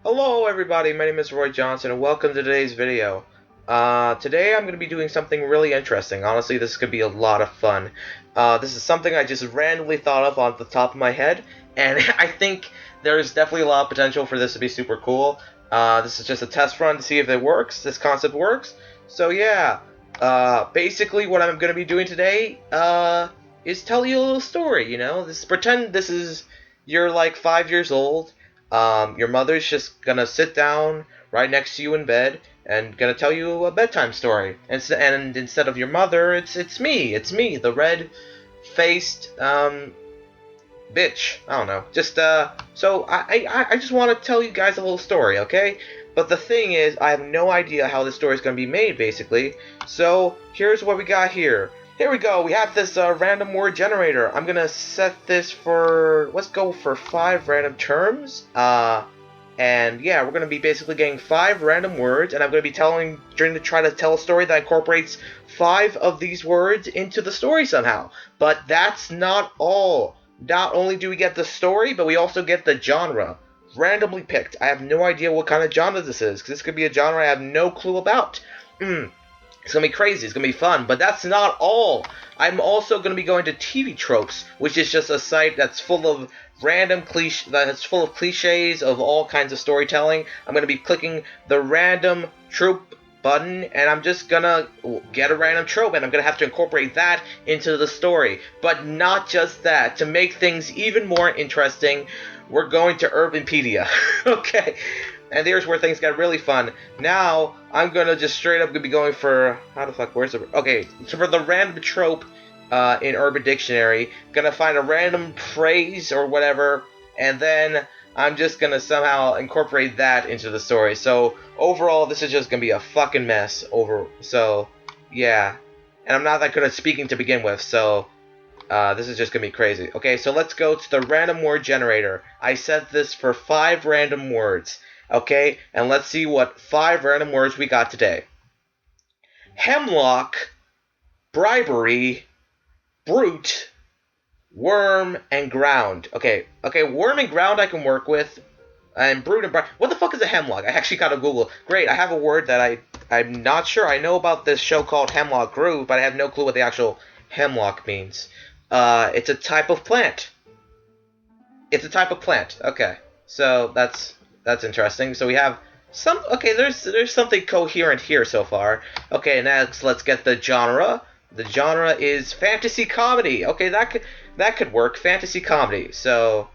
Hello everybody, my name is Roy Johnson and welcome to today's video. Today I'm going to be doing something really interesting. Honestly, this could be a lot of fun. This is something I just randomly thought of on the top of my head, and I think there's definitely a lot of potential for this to be super cool. This is just a test run to see if it works, this concept works. So yeah, basically what I'm going to be doing today is tell you a little story, pretend this is, you're like 5 years old. Your mother's just gonna sit down right next to you in bed and gonna tell you a bedtime story. And instead of your mother, it's me. It's me, the red-faced bitch. I don't know. So I just want to tell you guys a little story, okay? But the thing is, I have no idea how this story is gonna be made, basically. So here's what we got here. Here we go, we have this random word generator. I'm gonna set this for, let's go for 5 random terms. And yeah, we're gonna be basically getting 5 random words, and I'm gonna be trying to try to tell a story that incorporates 5 of these words into the story somehow. But that's not all. Not only do we get the story, but we also get the genre. Randomly picked. I have no idea what kind of genre this is, because this could be a genre I have no clue about. It's going to be crazy, it's going to be fun, but that's not all. I'm also going to be going to TV Tropes, which is just a site that's full of cliches of all kinds of storytelling. I'm going to be clicking the random trope button, and I'm just going to get a random trope, and I'm going to have to incorporate that into the story. But not just that. To make things even more interesting, we're going to Urbanpedia. Okay. And here's where things get really fun. Now, I'm gonna just straight up be going for, okay, so for the random trope in Urban Dictionary, gonna find a random phrase or whatever, and then I'm just gonna somehow incorporate that into the story. So, overall, this is just gonna be a fucking mess so, yeah. And I'm not that good at speaking to begin with, so this is just gonna be crazy. Okay, so let's go to the random word generator. I set this for 5 random words. Okay, and let's see what 5 random words we got today. Hemlock, bribery, brute, worm, and ground. Okay, worm and ground I can work with. And brute and bribery. What the fuck is a hemlock? I actually gotta Google. Great, I have a word that I'm not sure. I know about this show called Hemlock Grove, but I have no clue what the actual hemlock means. It's a type of plant. It's a type of plant. Okay, so that's interesting. So we have there's something coherent here so far. Okay, next let's get the genre. The genre is fantasy comedy. Okay, that could work. Fantasy comedy. So,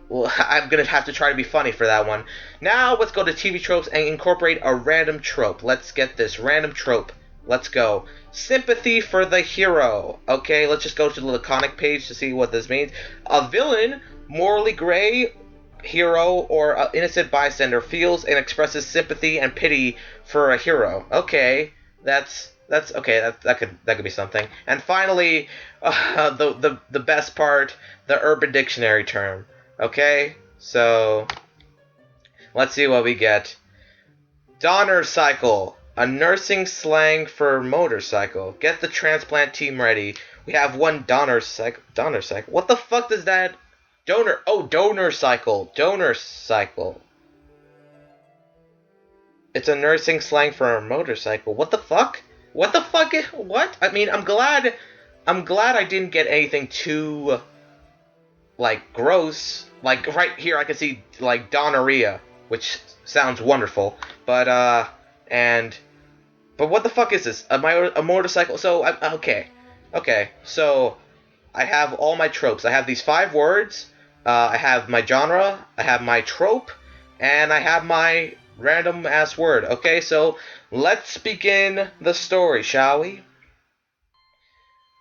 well, I'm gonna have to try to be funny for that one. Now let's go to TV tropes and incorporate a random trope. Let's get this random trope. Let's go. Sympathy for the hero. Okay, let's just go to the laconic page to see what this means. A villain, morally gray hero or innocent bystander feels and expresses sympathy and pity for a hero. Okay, that's okay. That could be something. And finally, the best part, the Urban Dictionary term. Okay, so let's see what we get. Donner cycle, a nursing slang for motorcycle. Get the transplant team ready. We have one donor cycle. Donor cycle. What the fuck does that? Donor. Oh, donor cycle. Donor cycle. It's a nursing slang for a motorcycle. What the fuck? What the fuck? What? I mean, I'm glad I didn't get anything too, like, gross. Like, right here I can see, like, gonorrhea, which sounds wonderful. But what the fuck is this? A motorcycle? So, okay. Okay, so I have all my tropes. I have these 5 words. I have my genre, I have my trope, and I have my random ass word. Okay, so let's begin the story, shall we?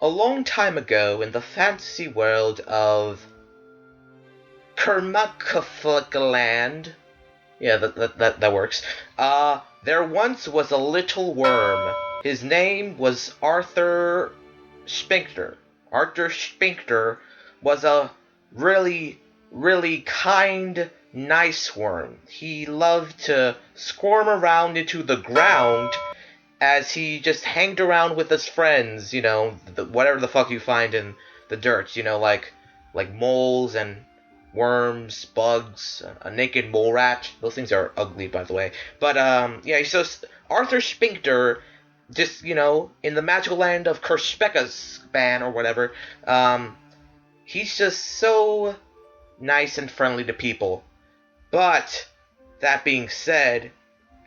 A long time ago in the fantasy world of Kermakaflikland, yeah, that works. There once was a little worm. His name was Arthur Spinkter. Arthur Spinkter was a really, really kind, nice worm. He loved to squirm around into the ground as he just hanged around with his friends, whatever the fuck you find in the dirt, like moles and worms, bugs, a naked mole rat. Those things are ugly, by the way. But yeah, so Arthur Sphincter, just in the magical land of Kerspekaspan or whatever, he's just so nice and friendly to people. But that being said,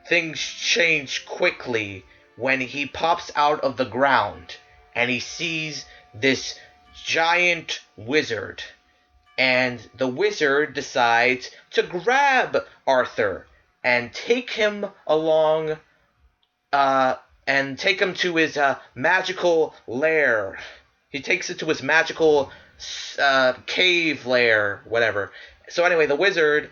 things change quickly when he pops out of the ground and he sees this giant wizard. And the wizard decides to grab Arthur and take him along, and take him to his magical lair. He takes it to his magical cave lair, whatever. So anyway, the wizard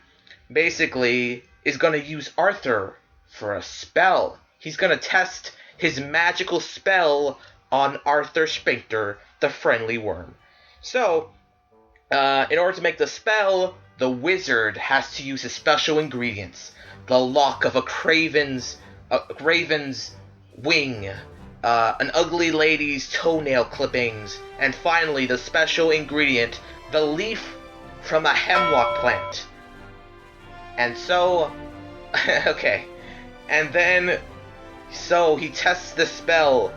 basically is going to use Arthur for a spell. He's going to test his magical spell on Arthur Sphincter, the friendly worm. So, in order to make the spell, the wizard has to use his special ingredients. The lock of a raven's wing, an ugly lady's toenail clippings, and finally the special ingredient, the leaf from a hemlock plant. And so, okay, and then, so he tests the spell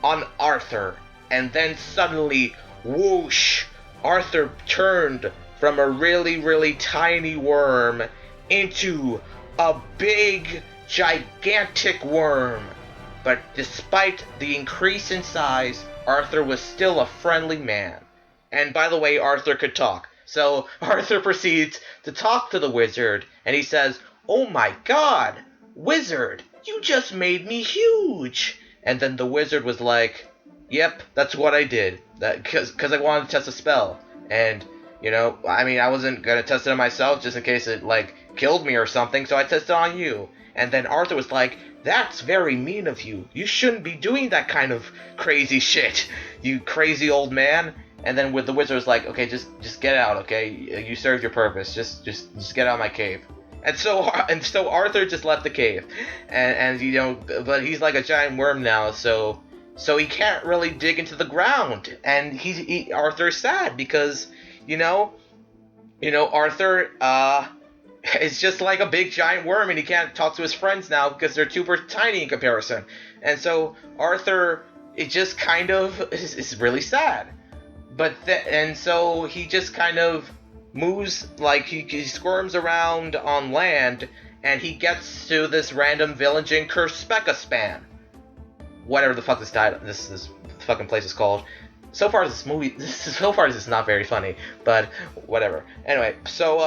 on Arthur, and then suddenly, whoosh, Arthur turned from a really, really tiny worm into a big, gigantic worm. But despite the increase in size, Arthur was still a friendly man. And by the way, Arthur could talk. So Arthur proceeds to talk to the wizard, and he says, "Oh my god, wizard, you just made me huge." And then the wizard was like, "Yep, that's what I did. Because I wanted to test a spell. And, I wasn't going to test it on myself just in case it, killed me or something, so I tested it on you." And then Arthur was like, "That's very mean of you. You shouldn't be doing that kind of crazy shit, you crazy old man." And then the wizard was like, "Okay, just get out, okay? You served your purpose. Just get out of my cave." And so Arthur just left the cave, and but he's like a giant worm now, so he can't really dig into the ground, and Arthur's sad because Arthur is just like a big giant worm, and he can't talk to his friends now because they're super tiny in comparison, and so Arthur it just kind of is really sad, and so he just kind of moves, he squirms around on land, and he gets to this random village in Kerspekaspan. Whatever the fuck this fucking place is called. So far this is not very funny, but whatever. Anyway, so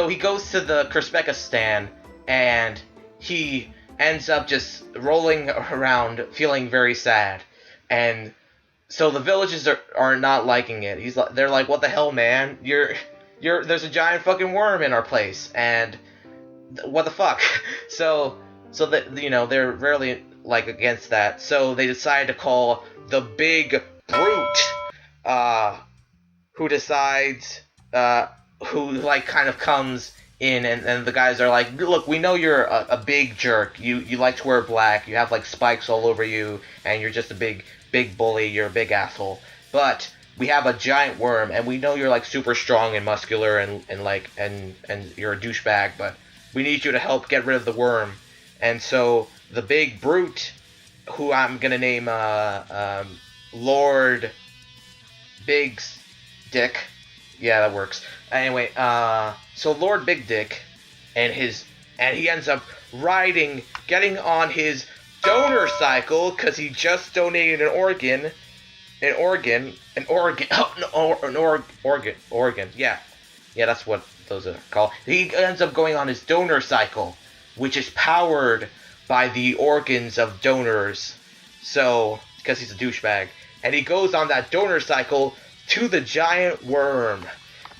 he goes to the Kerspekastan, and he ends up just rolling around feeling very sad. And so the villagers are not liking it. They're like, "What the hell, man? There's a giant fucking worm in our place, and what the fuck?" So they're really against that. So they decide to call the big brute, who decides, who kind of comes in, and the guys are like, "Look, we know you're a big jerk. You like to wear black. You have spikes all over you, and you're just a big bully. You're a big asshole. But we have a giant worm, and we know you're super strong and muscular, and you're a douchebag. But we need you to help get rid of the worm." And so the big brute, who I'm gonna name Lord Big Dick, yeah, that works. Anyway, so Lord Big Dick, and he ends up getting on his donor cycle, because he just donated an organ, yeah, that's what those are called. He ends up going on his donor cycle, which is powered by the organs of donors. So, because he's a douchebag. And he goes on that donor cycle to the giant worm.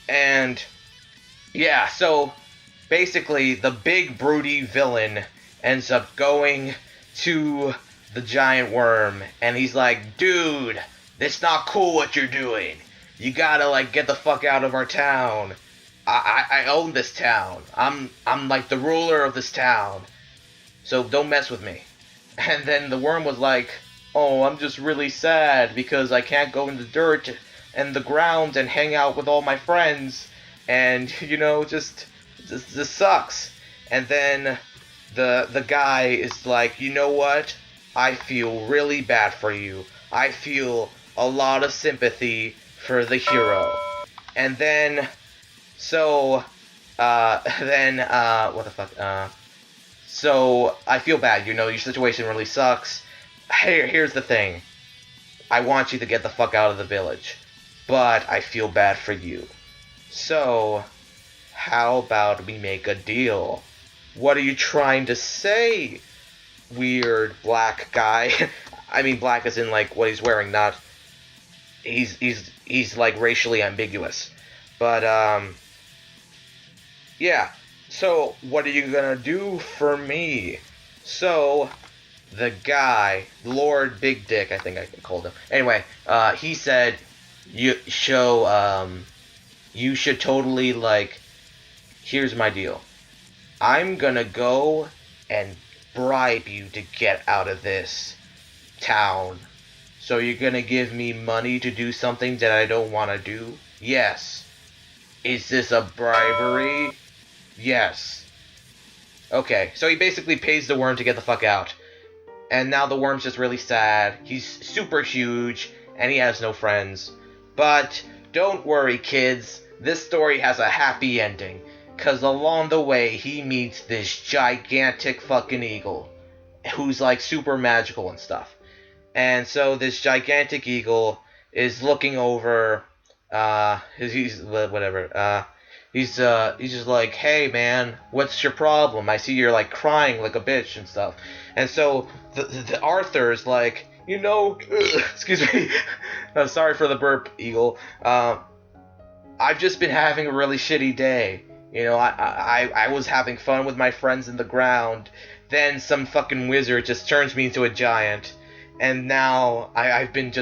And, yeah, so basically the big broody villain ends up going to the giant worm. And he's like, "Dude, it's not cool what you're doing. You gotta, get the fuck out of our town. I own this town. I'm the ruler of this town. So don't mess with me." And then the worm was like, "Oh, I'm just really sad because I can't go in the dirt and the ground and hang out with all my friends, and just this sucks. And then the guy is like, you know what? I feel really bad for you. I feel a lot of sympathy for the hero. And then, so, what the fuck, so I feel bad, your situation really sucks. Here's the thing. I want you to get the fuck out of the village, but I feel bad for you. So, how about we make a deal? What are you trying to say, weird black guy? I mean, black as in like what he's wearing, not he's like racially ambiguous. But yeah. So what are you gonna do for me? So the guy, Lord Big Dick, I think I called him. Anyway, he said you should totally like. Here's my deal. I'm gonna go and bribe you to get out of this town. So you're gonna give me money to do something that I don't want to do? Yes. Is this a bribery? Yes. Okay, so he basically pays the worm to get the fuck out. And now the worm's just really sad. He's super huge, and he has no friends. But don't worry, kids. This story has a happy ending. Because along the way, he meets this gigantic fucking eagle. Who's like super magical and stuff. And so this gigantic eagle is looking over, he's just like, hey man, what's your problem? I see you're like crying like a bitch and stuff. And so the Arthur's like, excuse me, sorry for the burp, eagle. I've just been having a really shitty day. I was having fun with my friends in the ground. Then some fucking wizard just turns me into a giant. And now I've been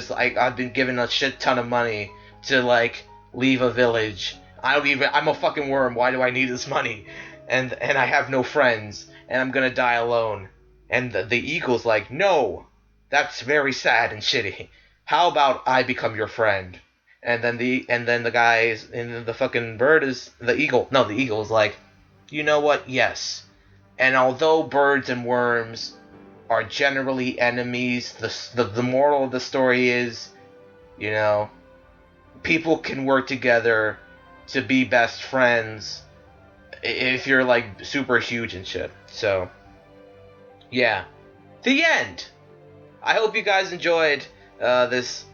given a shit ton of money to like leave a village. I'm a fucking worm. Why do I need this money? And I have no friends, and I'm gonna die alone. And the eagle's like, no, that's very sad and shitty. How about I become your friend? And then the guys and the fucking bird is the eagle. No, the eagle is like, you know what? Yes. And although birds and worms are generally enemies, the moral of the story is, people can work together to be best friends if you're like super huge and shit. So, yeah. The end! I hope you guys enjoyed this,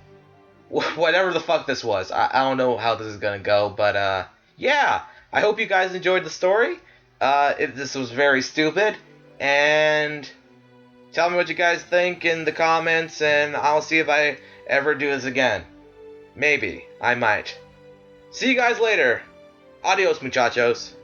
whatever the fuck this was. I don't know how this is gonna go, but yeah. I hope you guys enjoyed the story. If this was very stupid, and tell me what you guys think in the comments, and I'll see if I ever do this again. Maybe. I might. See you guys later. Adios, muchachos.